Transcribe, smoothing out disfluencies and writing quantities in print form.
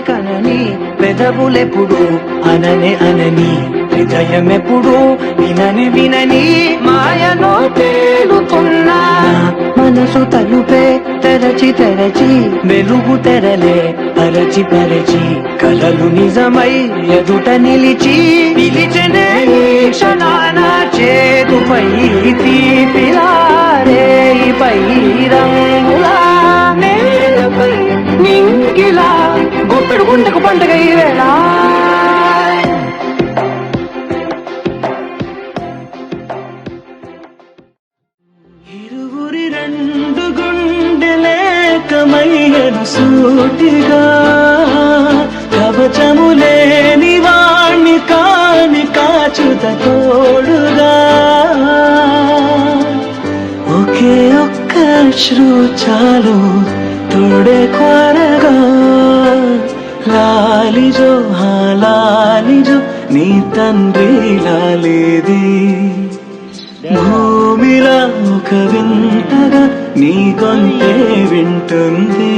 కనని పెదవులెప్పుడు అననే అనని హృదయమెప్పుడు వినని వినని మాయలో తేలుతున్నా మనసు తలుపే తెరచి తెరచి వెలుగు తెరలే పరచి పరచి కలలు నిజమై ఎదుట నిలిచి పిలిచనే ఈ క్షణాన చేతుపై తీపిలారే పై రంగులా నేలపై నింగిలా గుప్పెడు గుండెకు పండుగ ఈ వేళ ఇరువురి రెండు గుండెలేకమయ్యను సూటిగా కవచములేని వాణ్ణి కాని కాచుత తోడుగా ఒకే ఒక్క అశ్రు చాలు తోడే కోరగా లాలిజో లాలిజో నీ తండ్రి లాలేది భూమిలా ఒక వింతగా నీ గొంతే వింటుంది